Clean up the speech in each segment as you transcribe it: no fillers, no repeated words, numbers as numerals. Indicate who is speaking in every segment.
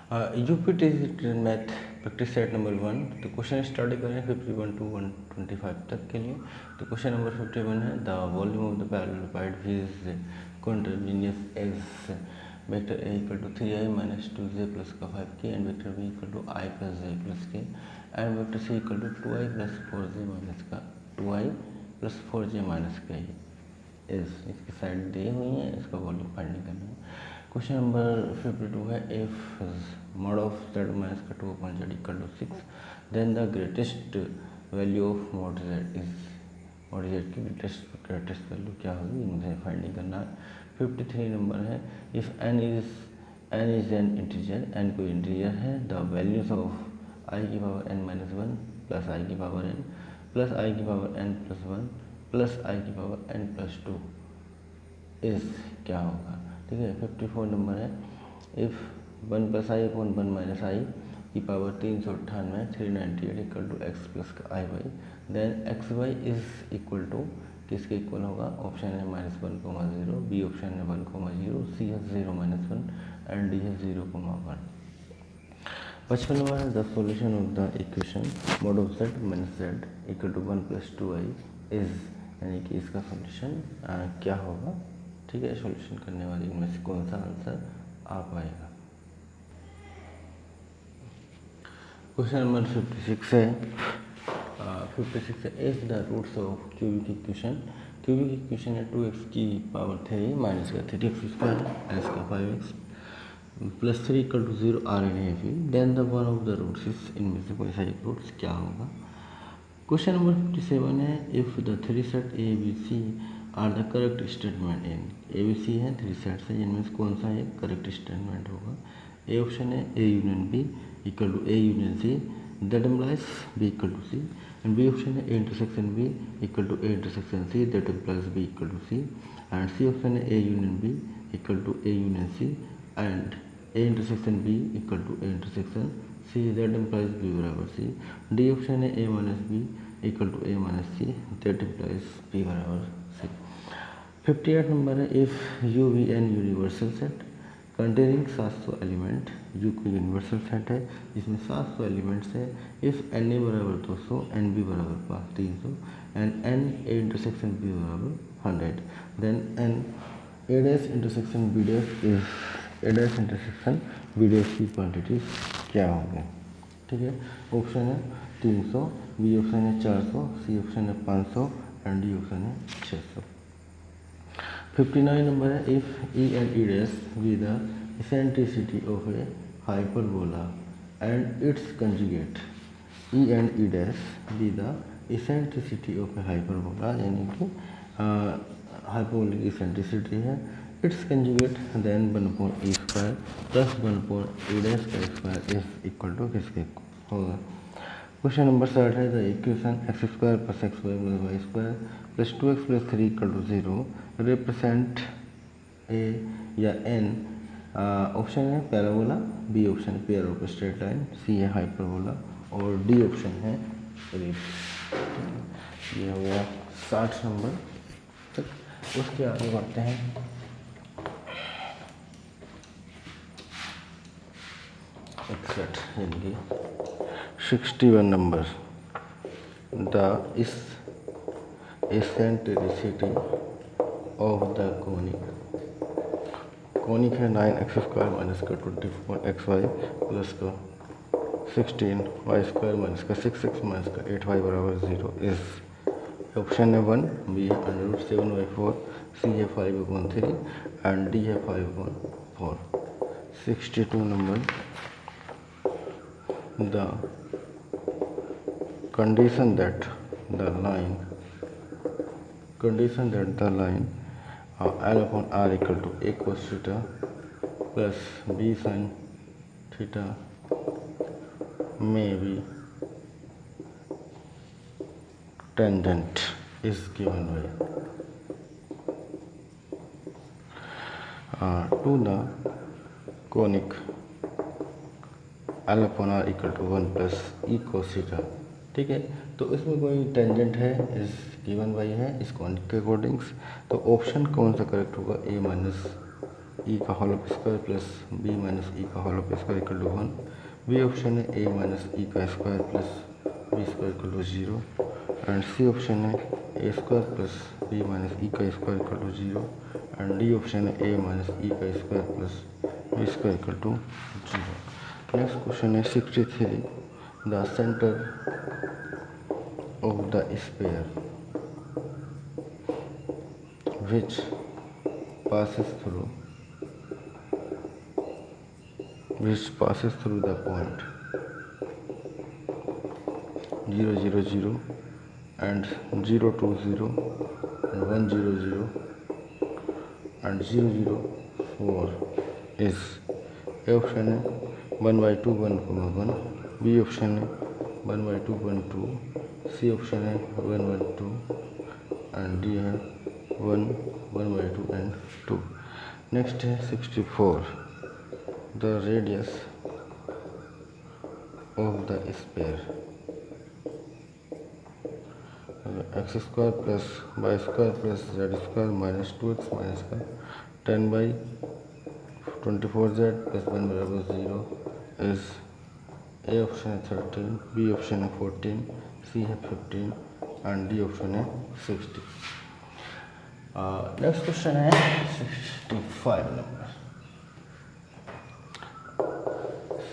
Speaker 1: UP math practice set number 1। तो question start करें 51 to 125 तक के लिए। तो क्वेश्चन नंबर 51 है, the volume of the parallelepiped is continuous as vector A equal to 3i minus 2j plus का 5k and vector B equal to i plus j plus k and vector C equal to 2i plus 4j minus का 2i plus 4j minus k इस इसकी side दी हुई है, इसका volume finding करना है। Question number 52 है, if mod of z minus का 2 upon z equal to 6 then the greatest value of mod z is mod z की ग्रेटेस्ट वैल्यू क्या होगी, मुझे फाइंडिंग करना है। 53 नंबर है, if n is an integer, n कोई इंटीजर है, द वैल्यूज ऑफ i की power n minus 1 plus i की पावर n प्लस i की power n plus 1 plus i की पावर n प्लस 2 इस क्या होगा। ठीक है। 54 नंबर है, if 1 plus i upon 1 minus i की power 398 398 equal to x plus का i y, then x y is equal to किसके इक्वल होगा। ऑप्शन है -1,0, बी ऑप्शन है 1,0, सी है 0-1 एंड डी है 0,1। 55 नंबर है, the solution of the equation mod of z minus z equal to 1 plus 2i is, यानी कि इसका सॉल्यूशन क्या होगा। ठीक है। सॉल्यूशन करने वाले इनमें से कौन सा आंसर आ पाएगा। क्वेश्चन नंबर 56 है, 56 है, if the roots of cubic equation है 2x की पावर 3 माइनस का 3x स्क्वायर एस का 5x plus 3 equal to 0 are in A P, then the one of the roots is, इनमें से कोई सा एक रूट्स क्या होगा। क्वेश्चन नंबर 57 है, if the three set A B C are the correct statement in, A B C है three sets है, इनमें से कौन सा एक करेक्ट स्टेटमेंट होगा। ए ऑप्शन है A union B equal to A union C that implies B equal to C and B option है A intersection B equal to A intersection C that implies B equal to C and C option है A union B equal to A union C and A intersection B equal to A intersection C that implies B बराबर C. D option है ए minus B equal to A minus C that implies B बराबर सी। 58 number है, if U be an universal set containing 700 element, U कोई universal set है जिसमें 700 elements है, if N A बराबर 200 एन बी बराबर 300 and N A intersection B बराबर 100, then N A dash intersection B dash is A dash intersection B dash की quantities क्या होंगे। ठीक है। ऑप्शन है 300, बी ऑप्शन है 400, सी ऑप्शन है 500 एंड डी ऑप्शन है 600। 59 नंबर है, if E and E dash be the eccentricity of a hyperbola and its conjugate, E and E dash be the eccentricity of a hyperbola, यानी कि hyperbola की eccentricity है, its conjugate then 1/e square plus 1/e dash का square is equal to किसके होगा। Question number 60 है, the equation X square plus X Y plus Y square plus 2x plus 3 equal to 0 represent ए या N. Option है parabola, B option है pair of straight line, सी है hyperbola और D option है ellipse. ये हो गया 60 नंबर तक। उसके आगे बढ़ते हैं। यानी कि 61 number, the eccentricity of the conic है 9x स्क्वायर माइनस का 24xy प्लस का 16y स्क्वायर माइनस का 6x माइनस का 8y बराबर 0 इज, ऑप्शन है 1, बी है √7/4, सी है 5/3 एंड डी है 5/4। 62 number, the condition that the line L upon R equal to a cos theta plus b sin theta may be tangent is given by to the conic L upon R equal to 1 plus E cos theta. ठीक है। तो इसमें कोई tangent है इस given by है इस conic के अकॉर्डिंग्स, तो ऑप्शन कौन सा करेक्ट होगा, ए माइनस ई का whole square plus b minus e का whole square equal to 1। B option है ए माइनस ई का square plus b square equal to 0। And C option है a square plus b minus e का square equal to 0। And D option है ए minus e का square plus b square equal to 0। Next question है 63, the centre of the sphere which passes through the point 0 0 0 and 0 2 0 and 1 0 0 and 0 0 4 is A option है 1 by 2 1 1, B option है 1 by 2 1 2, C option है 1 1 2 and D है 1 1 by 2 and 2। Next है 64, the radius of the sphere X square plus Y square plus Z square minus 2x minus का 10 by 24z plus 1 बराबर 0 is a option है 13, B option है 14, सी है 15 and D option है 60। Next question है 65 number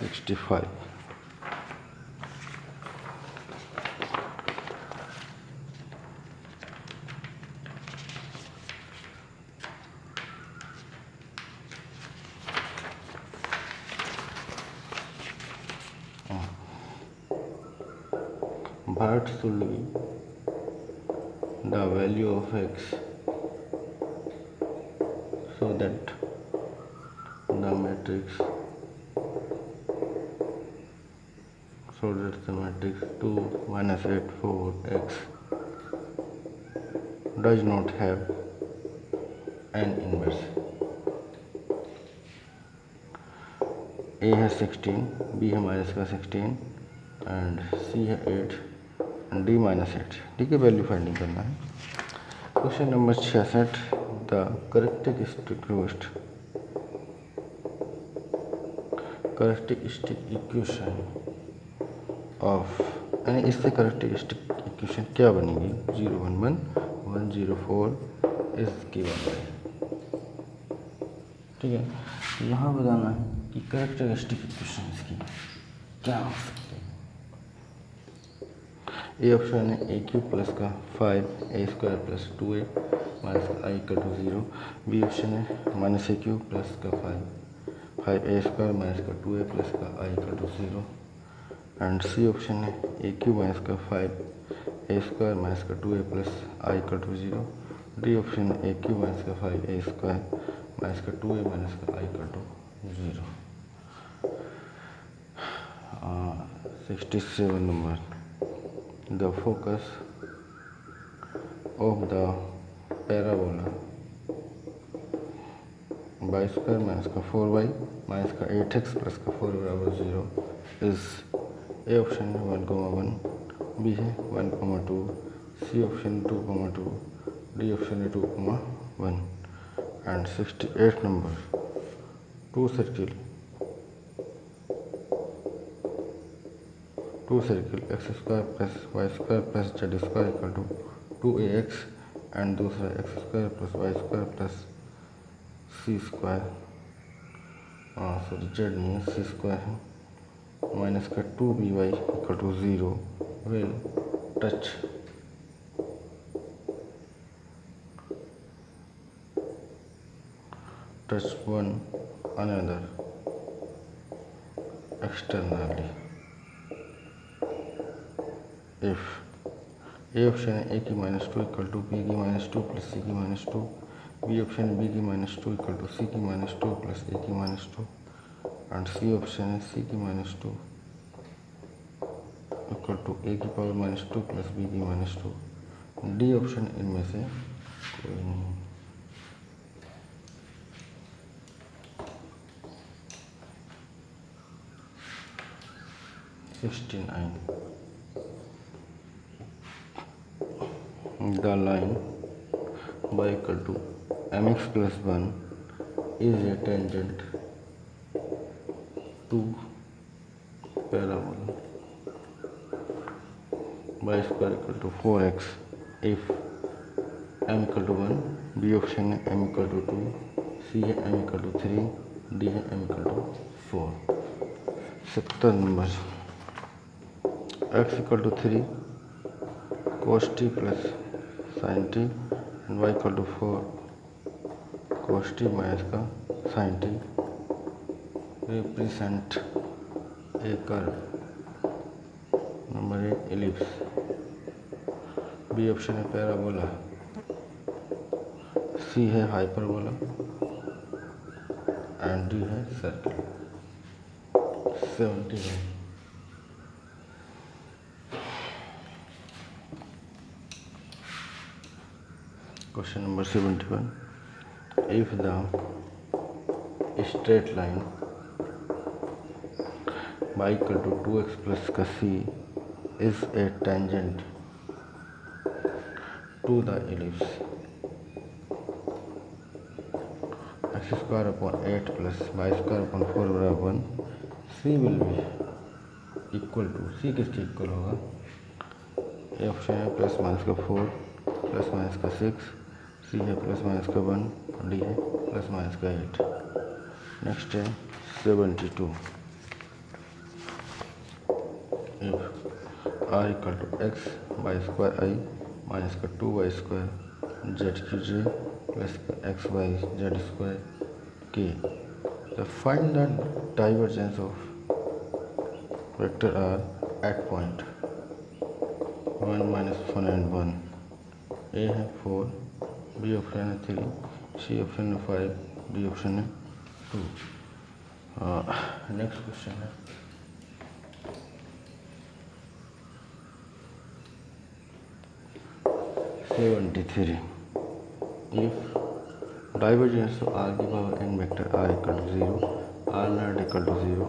Speaker 1: 65। What should be the value of x so that the matrix 2 minus 8 4 x does not have an inverse? A है 16, B है minus का 16 and C है 8 and D minus 8। D की value finding करना है। Question number 66, the characteristic equation of, यानी इससे characteristic equation क्या बनेगी 0 1 1 1 0 4 इज गिवन बाय। ठीक है, यहाँ बताना है कि करेक्टरिस्टिक इक्वेशन इसकी क्या हो सकती है। ए ऑप्शन है ए क्यूब प्लस का 5 a square plus 2a minus का i equal to 0। B option है माइनस ए क्यूब प्लस का 5 ए स्क्वायर माइनस का 2a प्लस का i equal to 0। And C option है ए क्यूब माइनस का 5 ए स्क्वायर माइनस का 2a plus I equal to 0। D option है ए cube minus का 5 a square minus का 2a minus का i equal to 0। 67 number, the focus of the parabola y square minus का 4y minus का 8x plus का 4 बराबर 0 is a option है 1,1, B है 1,2, सी ऑप्शन 2,2, डी ऑप्शन है 2,1। And 68 number, two circle x square plus Y square plus Z square equal to 2ax and दूसरा x square plus Y square plus c square, sorry z नहीं है c square है, minus का 2by equal to 0 will touch one another externally if A option है a की minus 2 equal to b की minus 2 plus c की minus 2, B option है B की माइनस 2 इक्वल टू सी की माइनस 2 प्लस ए की माइनस 2 एंड सी ऑप्शन है सी की माइनस 2 इक्वल टू ए की पावर माइनस 2 प्लस बी की माइनस 2। डी ऑप्शन इनमें से कोई नहीं। The line y equal to mx plus 1 is a tangent to parabola y square equal to 4x if m equal to 1, b option है m equal to 2, c है m equal to 3, d है m equal to 4. 70 number x equal to 3 cos t plus sin t and y equal to 4 cos t minus का sin t represent a curve. नंबर 1 ellipse, B option है parabola, C है hyperbola and D है circle. 71. Question number 71. If the straight line y equal to 2x plus का c is a tangent to the ellipse x square upon 8 plus y square upon 4 बराबर 1, c will be equal to, c किसके equal होगा, A option है plus minus का 4 plus minus का 6, सी है plus minus का 1, D है प्लस माइनस का 8. नेक्स्ट है 72. If R equal to X Y square I minus का 2y square Z Q J plus का X Y Z square K, the find the divergence of vector R at point 1 minus 1 and 1. A है 4, B option है 3, सी option है 5, D option है 2. Next question है 73. If divergence of r की power n vector r equal to 0, r not equal to 0,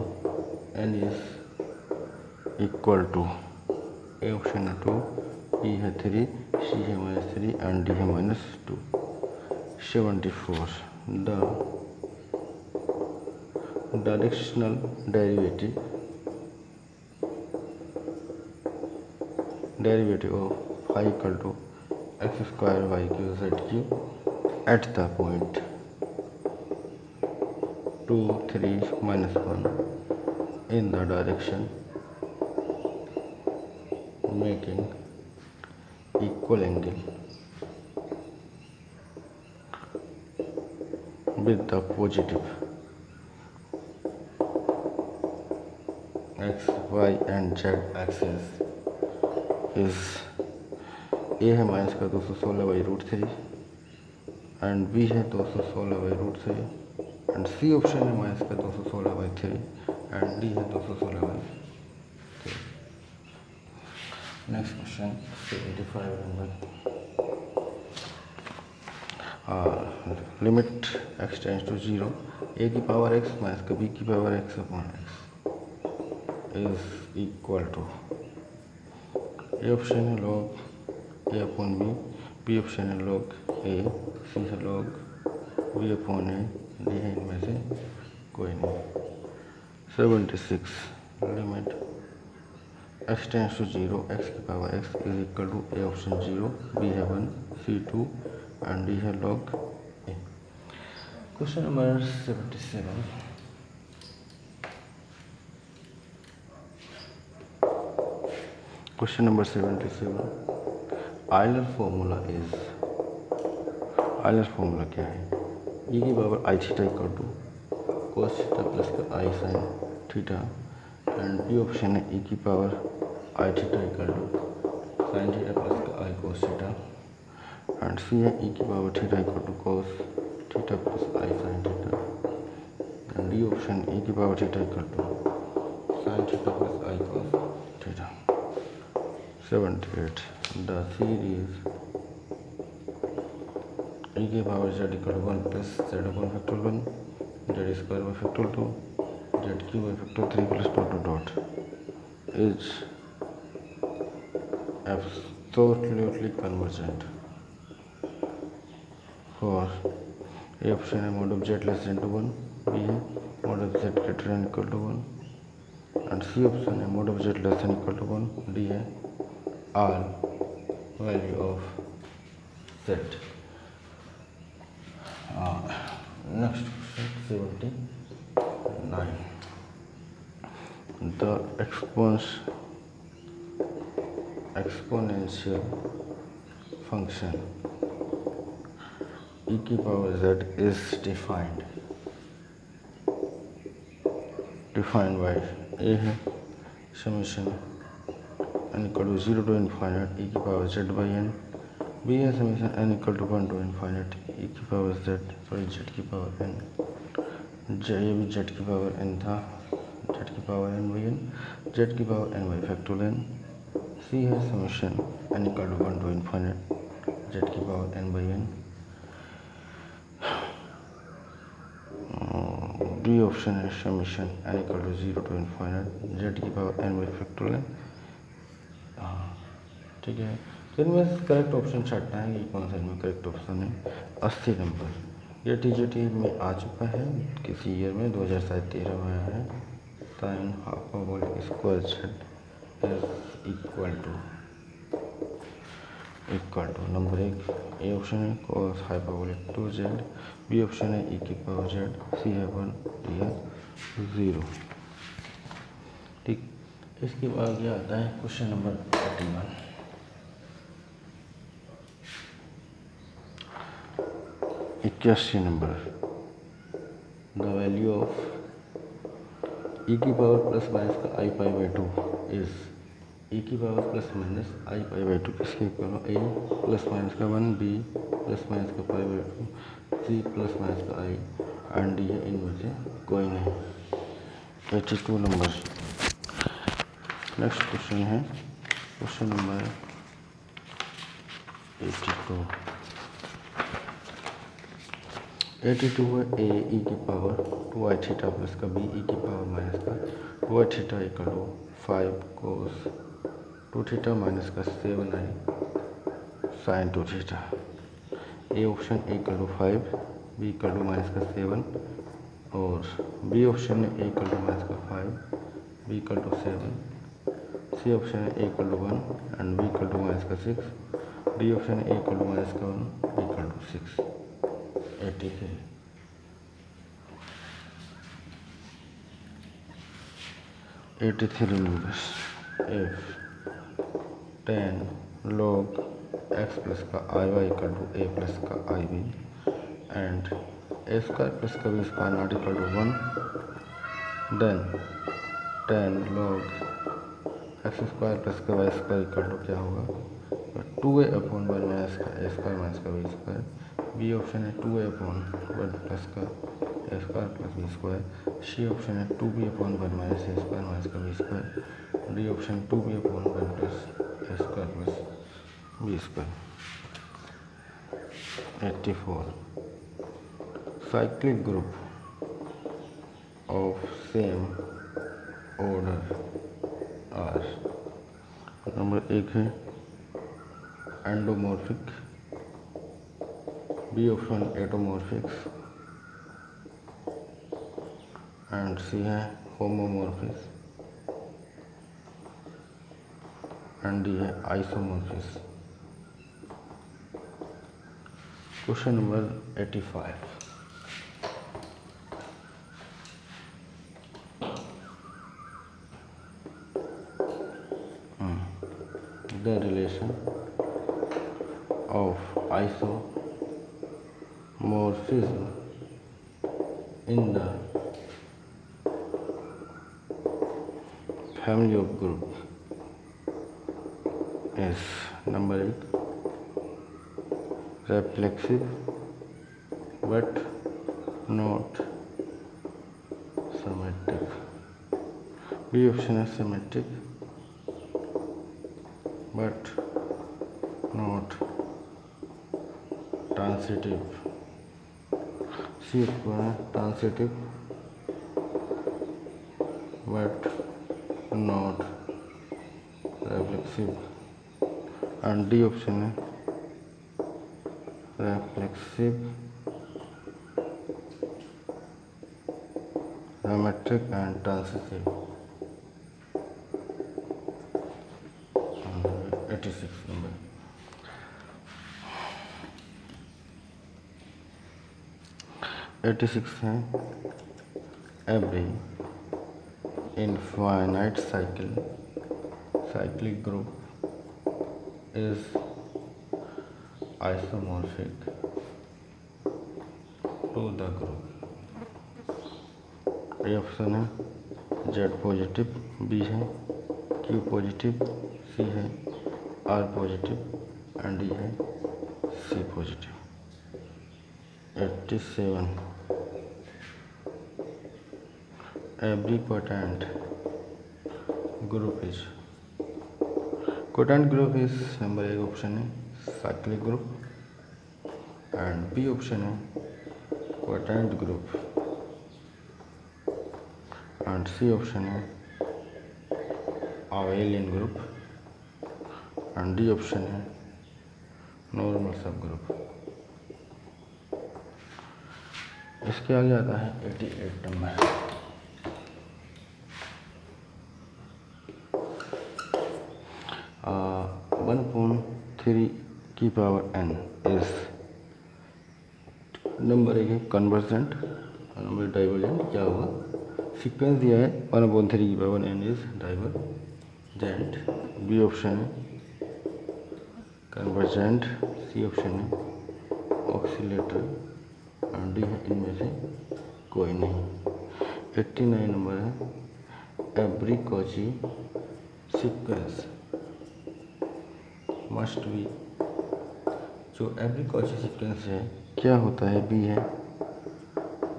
Speaker 1: n is equal to, a option है 2, b है 3, c है -3 and d है -2. 74. The directional derivative of phi equal to x square y cube z cube at the point 2, 3, -1 in the direction making equal angle with the positive x, y and z axis is ए है minus का 216/√3 and B है 216/√3 and C option है minus का 216/3 and D है 216/3. Next question 75 number. Limit x tends to 0, A की power x minus का B की power x upon x is equal to, A option है log A upon B option है log A, C है log B upon A, D है इनमें से कोई नहीं. 76. Limit x tends to 0, x की power x is equal to, A option 0, B है 1, सी 2 एंड डी है log A. Question number 77. Question number 77. Euler formula क्या है, e की power i theta equal to cos theta plus का i sine theta and B option है e की power i theta equal to sine theta plus का i cos theta and C है e की power theta equal to cos theta plus I sine theta and D option e की power theta equal to sine theta plus I cos theta. 78. The series e की power z equal 1 plus z upon factor 1 z square by factor 2 z cube by factor 3 plus dot is absolutely convergent for A option है mod of z less than to 1, B है mod of z greater than equal to 1, and C option है mod of z less than equal to 1, D है R value of z। Next question 79, the exponential function e की power z is defined by a है summation n equal to 0 to infinite e की power z by n, b है summation n equal to 1 to infinite e की power z की power n, ये भी z की power n था, z की power n by n, z की power n by factorial n, c है summation n equal to 1 to infinite z की power n by n, B option है summation n equal to 0 to infinite z की power n by factorial n। ठीक है, तो इनमें correct option छाटना है कि कौन सा इनमें करेक्ट ऑप्शन है। 80 नंबर ये टीजीटी में आ चुका है, किसी ईयर में 2013 में आया है। Sine hyperbolic square Z is equal to number 1 A option है cos hyperbolic 2z, B option है e की पावर z, सी है 1, डी है 0। ठीक, इसके बाद ये आता है question number 81, 81 number, the value of e की पावर प्लस माइनस का I pi by 2 is e की power plus minus I pi by 2 किसके इक्वल हो, ए प्लस माइनस का 1, बी प्लस माइनस का pi by 2, C plus minus का I, and D है इनमें से कोई नहीं। 82 नंबर, नेक्स्ट क्वेश्चन है क्वेश्चन नंबर 82 है ए ई की पावर 2 आई थीटा प्लस का बी ई की पावर माइनस का 2 i theta equal to 5 cos 2 theta minus का 7 i sine 2 theta. A option A equal to 5, B equal to minus का 7, और B option है A equal to minus का 5, B equal to 7, C option है A equal to 1 and B equal to minus का 6, D option है A equal to minus का 1, B equal to 6। 83 number, if 10 log x plus का i y equal to A plus का i B and A square plus का B square not equal to 1, then 10 log x square plus का y square equal to क्या होगा, 2a upon 1 minus का a square minus का B square, B option है 2a upon 1 plus का a square plus b square, C option है 2b upon 1 minus a square minus का B square, D option 2b upon 1 plus a square plus b square. 84 cyclic group of same order are, number 1 है endomorphic, B option automorphics, and C है homomorphism, and D है isomorphism. Question number 85, the relation of isomorphism in the family of group is number 1 reflexive but not symmetric, B option is symmetric but not transitive, C option है transitive but not reflexive, and D option है reflexive symmetric and transitive. 86 number. है every infinite cyclic group is isomorphic to the group. A option है Z positive, B है Q positive, C है R positive and D है C positive. 87 every quotient group is number A option है cyclic group and B option है quotient group and C option है abelian group and D option है normal subgroup. इसके आगे आता है 88 number. 1/3 की पावर n इज नंबर एक है कन्वर्जेंट, नंबर डाइवर्जेंट. क्या होगा? सीक्वेंस दिया है 1/3 की power n is divergent. B option है कन्वर्जेंट, सी ऑप्शन है ऑक्सीलेटर एंड डी है इनमें से कोई नहीं. 89 नंबर है every Cauchy sequence must be. जो एवरी कॉची सीक्वेंस है क्या होता है? बी है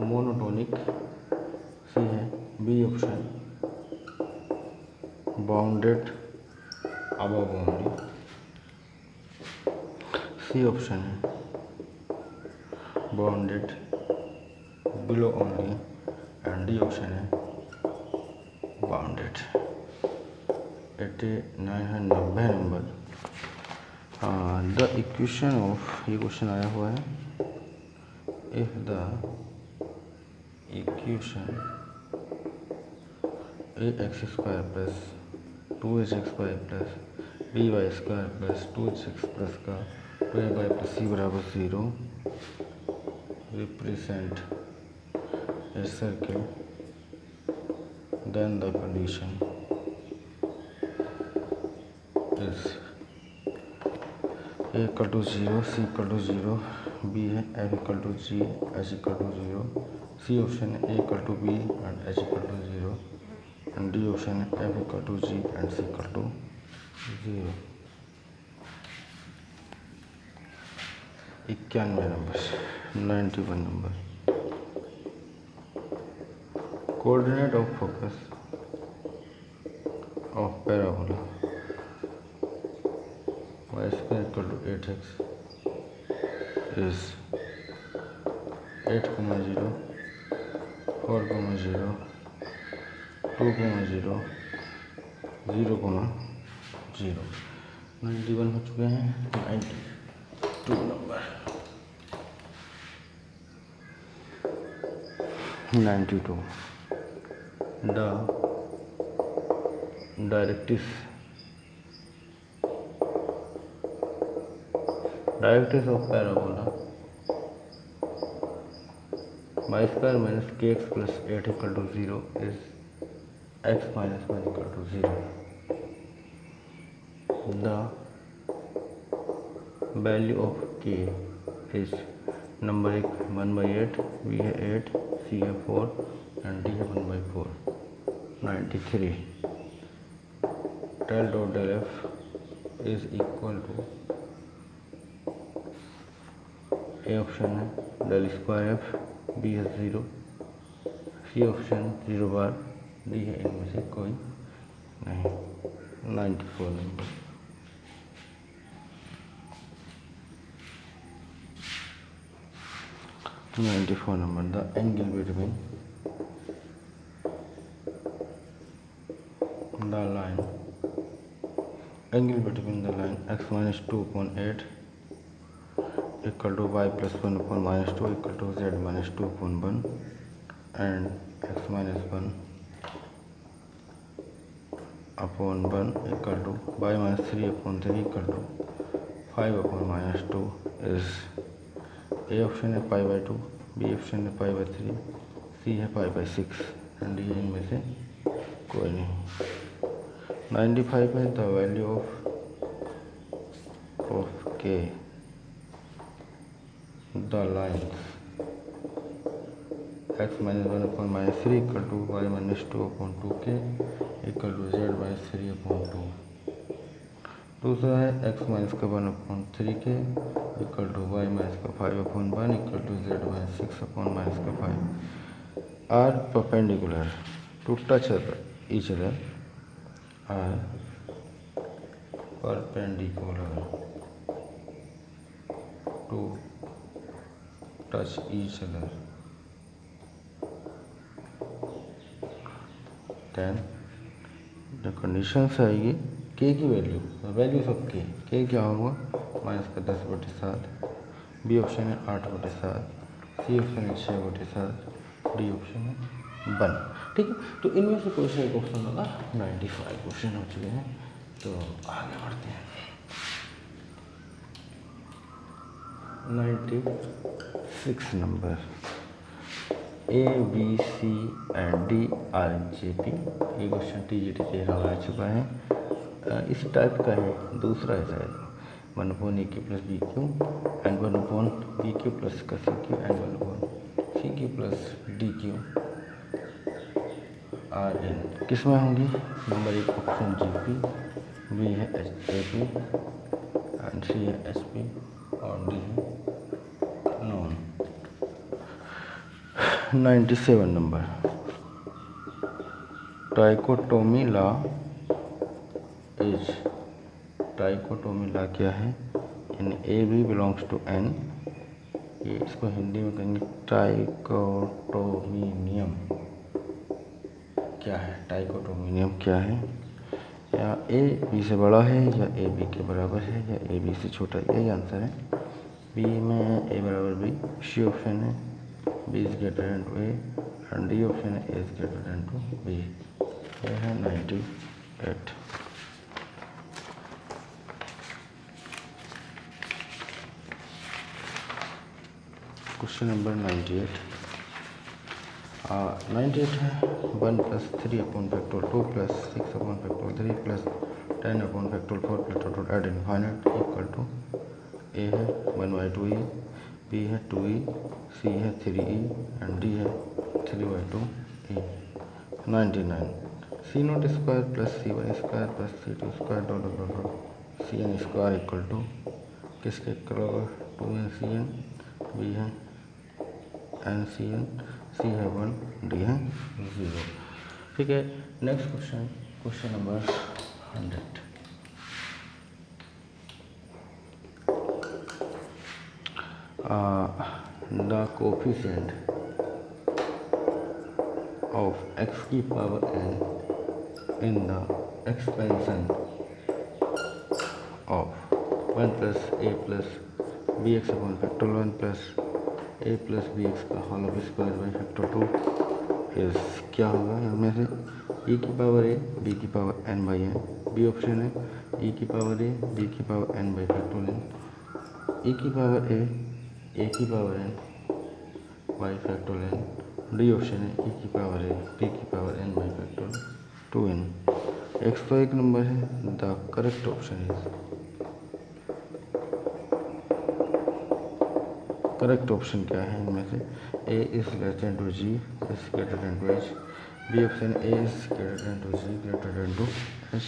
Speaker 1: मोनोटोनिक, सी है B option bounded above boundary, C option है bounded below only and D option है बाउंडेड. 89 है 90 नंबर. द इक्वेशन ऑफ, ये क्वेश्चन आया हुआ है, if the equation ax² plus 2hx² plus by² plus 2hx plus का 2ay plus c बराबर 0 represent a circle, then the condition is A equal to 0, C equal to 0, B है F equal to G, H equal to 0, C option है A equal to B and H equal to 0 and D option है F equal to G and C equal to 0. 91 number. 91 number. Coordinate of focus of parabola y² equal to 8x is 8, 0, 4, 0, 2, 0, 0, 0. 91 हो चुके हैं. 92 number. 92 the directrix of parabola y² minus kx plus 8 equal to 0 is x minus 1 equal to 0. The value of k is number 1/8, b है 8, c है 4 and d है 1/4. 93 del dot del f is equal to A option है del² f, B है 0, C option 0 बार, D है इनमें से कोई नहीं. 94 number. 94 number. The angle between the line x minus 2/8 equal to y plus 1/-2 equal to z minus 2/1 and x minus 1 upon 1 equal to y minus 3 upon 3 equal to 5 upon minus 2 is A option है pi by 2, B option है pi by 3, C है pi by 6 and ये इनमें से कोई नहीं। 95 है the value of K the lines x minus 1 upon minus 3 equal to y minus 2 upon 2K equal to z minus 3 upon 2। दूसरा है x माइनस का 1 upon 3K equal to y minus का 5 upon 1 equal to z minus 6 upon minus का 5 are perpendicular to touch each other are perpendicular to touch each other, then the conditions आएगी के की value सब के क्या होगा माइनस का 10/7, बी ऑप्शन है 8/7, सी ऑप्शन है 6/7, डी ऑप्शन है 1। ठीक है, तो इनमें से कोई सा एक ऑप्शन होगा। 95 क्वेश्चन हो चुके हैं, तो आगे बढ़ते हैं। 96 number A B C and D are in J P, ये क्वेश्चन TGT 13 आ चुका है। इस टाइप का है, दूसरा है शायद 1/a plus B Q and 1/बी क्यू प्लस का सी क्यू एंड 1/सी Q plus D Q R N किस में होंगी। नंबर 1 ऑप्शन GP, बी है AP एंड सी है SP और डी है none. 97 number trichotomy law is, trichotomy law क्या है, in A B belongs to N, ये इसको हिंदी में कहेंगे ट्राइकोटोमी नियम। क्या है ट्राइकोटोमी क्या है, या ए बी से बड़ा है या ए बी के बराबर है या ए बी से छोटा, यही आंसर है। बी में ए बराबर बी, सी ऑप्शन है B is greater than to A and D option है A is greater than to B. यह है 98। क्वेश्चन नंबर 98 है 1 + 3 upon factorial 2 + 6 upon factorial 3 + 10 upon factorial 4 + total add infinite equal to A है 1/2e, B है 2e, सी है 3e and D है 3/2e। 99 C0 square plus C1 square plus C2 square dot CN square equal to किसके equal होगा 2NCN, B है NCN, सी है 1, D है 0। ठीक है, next question, question number 100। The coefficient of x की power n in the expansion of 1 + a + bx upon factorial 1 + a + bx का whole square by factor 2 इस क्या होगा, इनमें से e की पावर a b की power n by n, B option है e की पावर a b की power n by factorial, e की पावर a की power n by factorial, D option है e की पावर a b की power n by factorial 2n। 101 number है the correct option is, correct option क्या है इनमें से, A is less than to G is greater than to H, B option A is greater than to G greater than to H,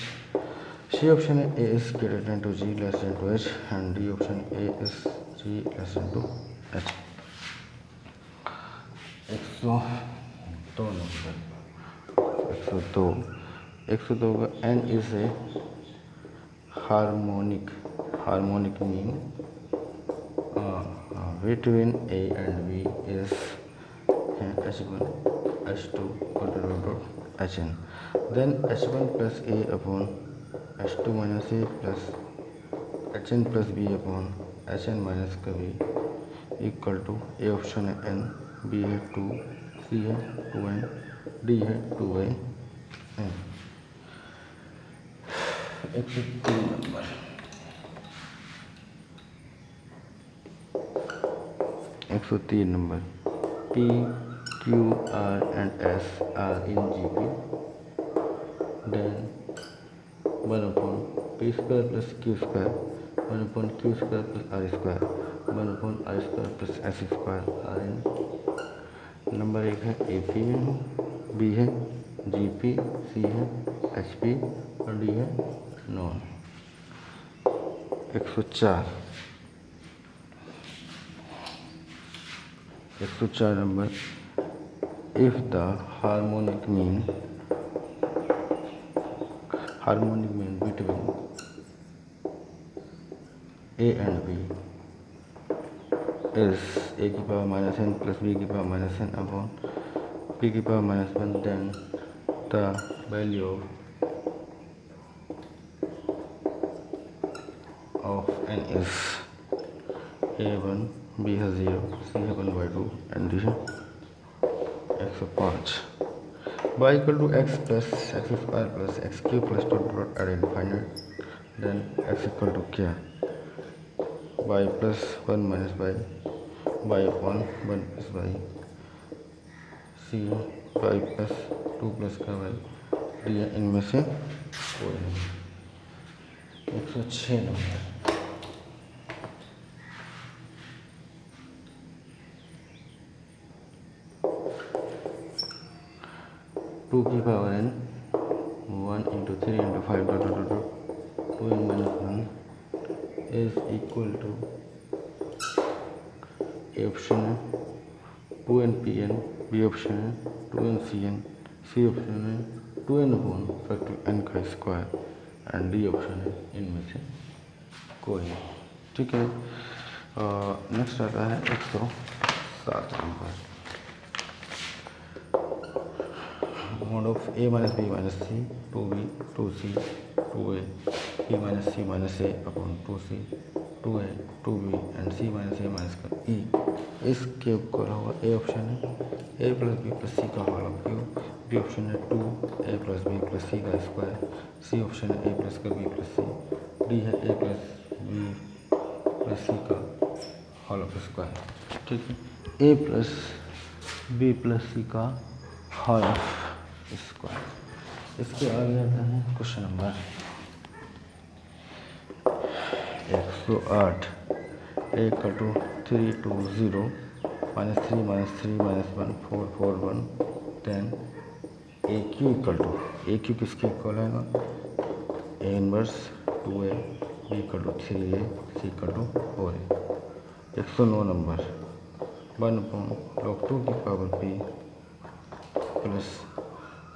Speaker 1: C option है A is greater than to G less than to H and D option A is G less than to H. 102 number 102 का N is A harmonic, harmonic mean between A and B is H1, H2, Hn. Then H1 plus A upon H2 minus A plus Hn plus B upon Hn minus का B equal to A option है n, B है 2, सी है 2n, D है 2n। 103 number. 103 number, P, Q, R and S are in GP, then 1 upon P square plus Q square, 1 upon Q square plus R square, 1 upon R square plus S square are in। Number 1 है AP में, B है GP, C है HP और D है non. 104 number, if the harmonic mean between A and B is a की power minus n plus b की power minus n upon p की power minus 1, then the value of n is a1, b है 0, c है 1/2 and d है 105। y equal to x plus x square plus x cube plus dot add infinite, then x equal to क्या, y plus 1 minus y upon 1 plus y, c y plus 2 plus का y, d है इनमें से कोई नहीं। 106 number, 2 की power n 1 into 3 into 5 dot dot dot 2n minus 1 is equal to A option है 2n pn, B option है 2n cn, C option है 2n अपॉन फैक्टर n का स्क्वायर एंड D ऑप्शन है इनमें से कोई नहीं। ठीक है, नेक्स्ट आता है 107 number, mod of a minus b minus c 2b 2c 2a b minus c minus a upon 2c 2a 2b and c minus a minus का e, इस क्यूब को होगा ए ऑप्शन है a प्लस बी प्लस सी का whole cube, B option है 2a plus B plus सी का square, C option है a plus का बी प्लस सी, डी है a प्लस बी प्लस सी का होल ऑफ स्क्वायर। ठीक है, a प्लस बी प्लस सी का होल ऑफ स्क्वायर। इसके आगे आता है question number 108, a equal to 3 2 0 minus 3 minus 3 minus 1 4 4 1, then a q equal to a q किसके इक्वल आएगा, a inverse 2a, b equal to 3a, c equal to 4a। 109 number, 1 upon log 2 की power p plus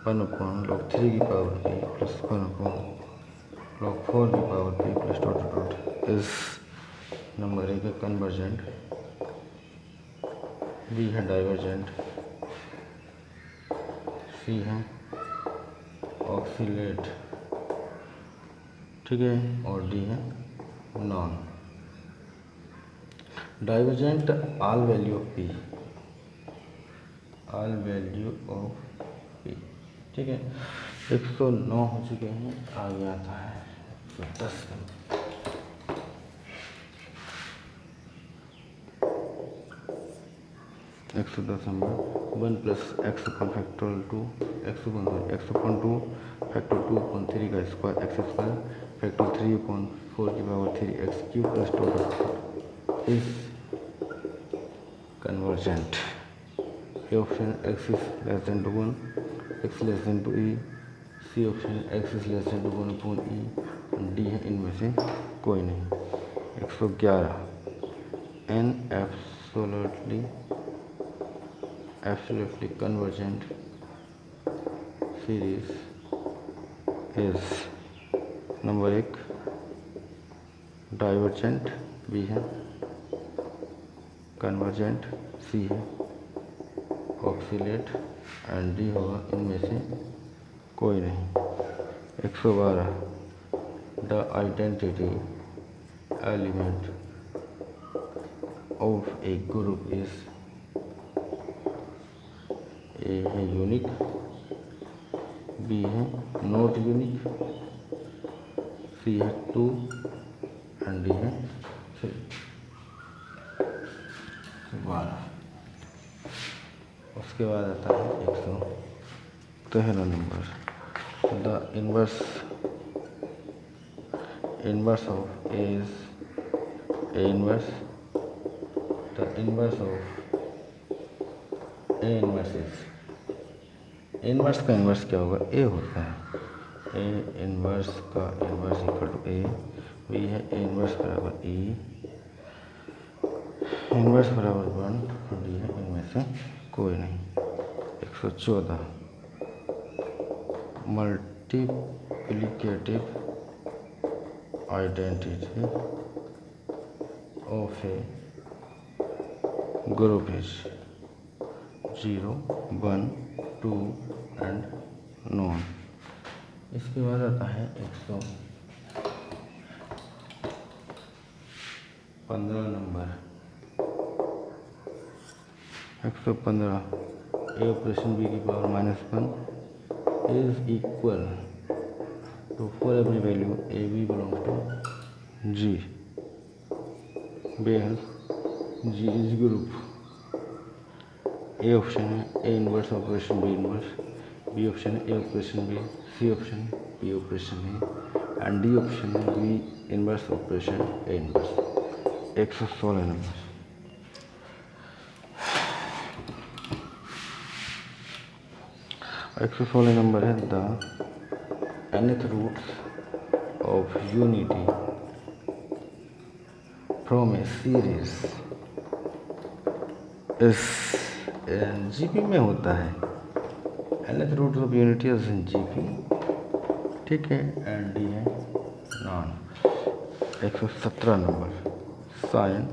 Speaker 1: 1 upon log 3 की power p plus 1 upon log 4 की power p plus dot dot इस number 1 है convergent, b है divergent, c है oxalate, ठीक है, और d है non. Divergent all value of p, all value of p। ठीक है, 109 हो चुके हैं, आगे आता है 110 number, 110 number, 1 plus X upon factorial 2 X upon 2 factor 2 upon 3 का square X square factor 3 upon 4 की power 3 X cube plus 2 is convergent. A option X is less than to 1, X less than to E, C option X is less than to 1 upon E, D है इनमें से कोई नहीं। 111, an absolutely convergent series is number 1 divergent, B है convergent, C है oscillate and D होगा इनमें से कोई नहीं। 112, the identity element of A group is a है यूनिक, बी है नॉट यूनिक, सी है 2 एंड डी है 3। 12। उसके बाद आता है 113 number. The inverse of A is A inverse. The inverse of A inverse is, inverse का इनवर्स क्या होगा? ए होता है। ए इनवर्स का inverse equal to A. B है ए इनवर्स बराबर ई, इनवर्स बराबर 1। डी है इनमें से कोई नहीं। 114 multiplicative identity of A group is 0, 1, 2 and none. इसके बाद आता है 115 नंबर। 115 ए ऑपरेशन बी की power -1 is equal to for every value A B belongs to G, where G is group. A option है A inverse operation B inverse, B option है A operation B, C option है B operation A and D option है B inverse operation ए inverse. 116 number. 116 number है the nth roots of unity from a series इस GP में होता है। nth root of unity is in GP, ठीक है, and D है none. 117 number sine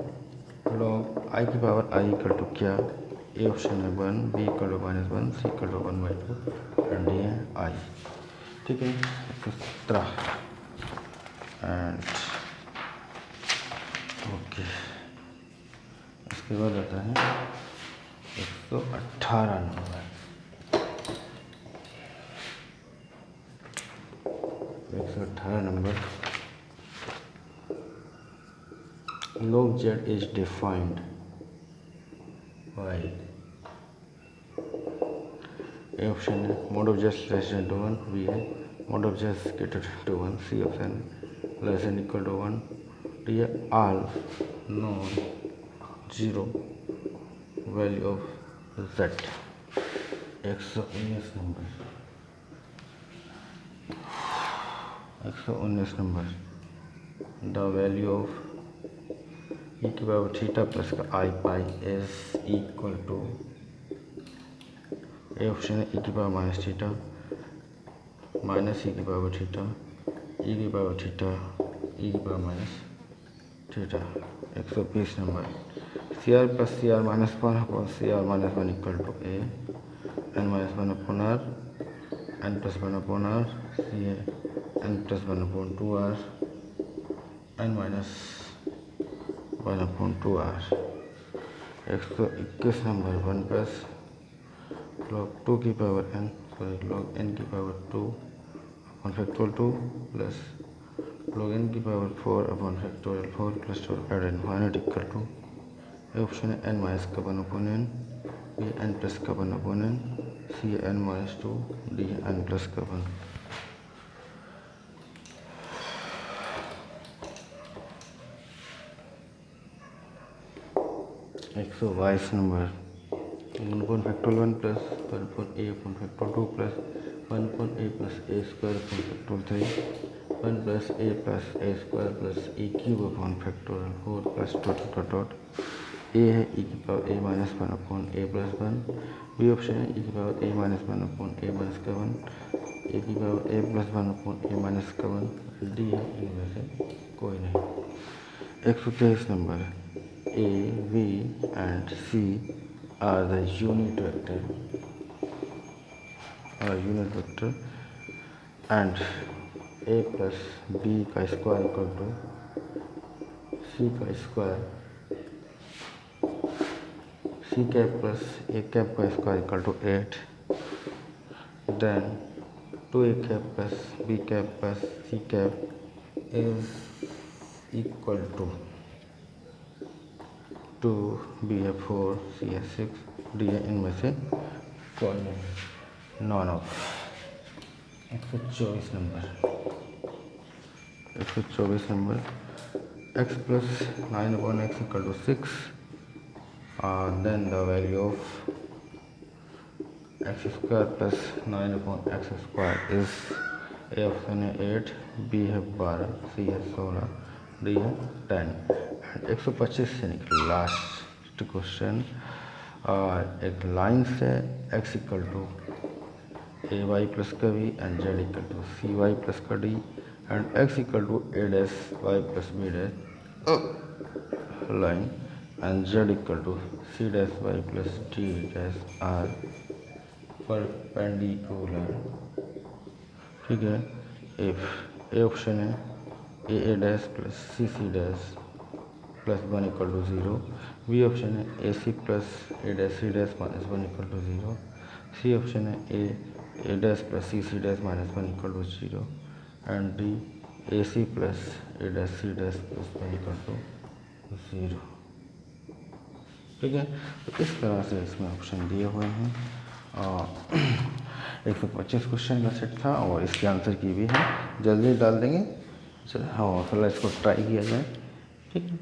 Speaker 1: log I की पावर आई इक्वल टू क्या? ए ऑप्शन है 1, B equal to -1, C equal to 1/2 and D है आई, ठीक है। 117 एंड ओके। इसके बाद आता है 118 number. 118 number log z is defined by A option है mod of z less than to 1, B है mod of z greater to 1, C option less than equal to 1, D है all non zero value of z। 119 number. 119 number the value of e की power theta plus का I pi is equal to A option है e की power minus theta minus e की power theta e की power theta e की power minus theta. 120 number C R plus C R -1 upon C R -1 equal to A N -1 upon R N plus 1 upon R C है N plus 1 upon 2r n -1/2r। 121 number 1 plus log 2 की power n sorry log n की power 2 upon factorial 2 plus log n की power 4 upon factorial 4 plus 12 ad infinite equal to A option है n minus का 1 upon n, B n plus का 1 upon n, C n -2, D n plus का 1। 122 number 1 upon factorial 1 plus 1 upon a upon factorial 2 plus 1 upon a plus a square upon factorial 3 1 plus a square plus a cube upon factorial 4 plus dot A है e की power a -1 upon a plus 1, B option है e की power a -1 upon a minus का 1, a की power a plus 1 upon a minus का 1, D है इनमें से कोई नहीं। 123 number A, B and C are the unit vector and A plus B का स्क्वायर इक्वल टू C का square C cap plus A cap का square equal to 8, then 2a cap plus b cap plus c cap is equal to 2ba4 ca6 D है इनमें से कोई नहीं, none of 124 number x plus 9 upon x equal to 6, then the value of x square plus 9 upon x square is a option है 8, b है 12, c है 16, d है 10 and 125 से निकले लास्ट क्वेश्चन। एक लाइन से x equal to A Y plus का B and Z equal to C Y plus का D and x equal to A dash Y plus B dash line and z equal to c dash y plus d dash r perpendicular, ठीक है। if a option है a dash plus c dash plus 1 equal to 0, b option है ac plus a dash c dash minus 1 equal to 0, c option है a dash plus c dash minus 1 equal to 0 and d ac plus a dash c dash plus 1 equal to 0, ठीक है। तो इस तरह से इसमें option दिए हुए हैं और 125 क्वेश्चन का सेट था और इसके आंसर की भी है, जल्दी डाल देंगे। चलो हाँ, फिलहाल इसको ट्राई किया जाए, ठीक है।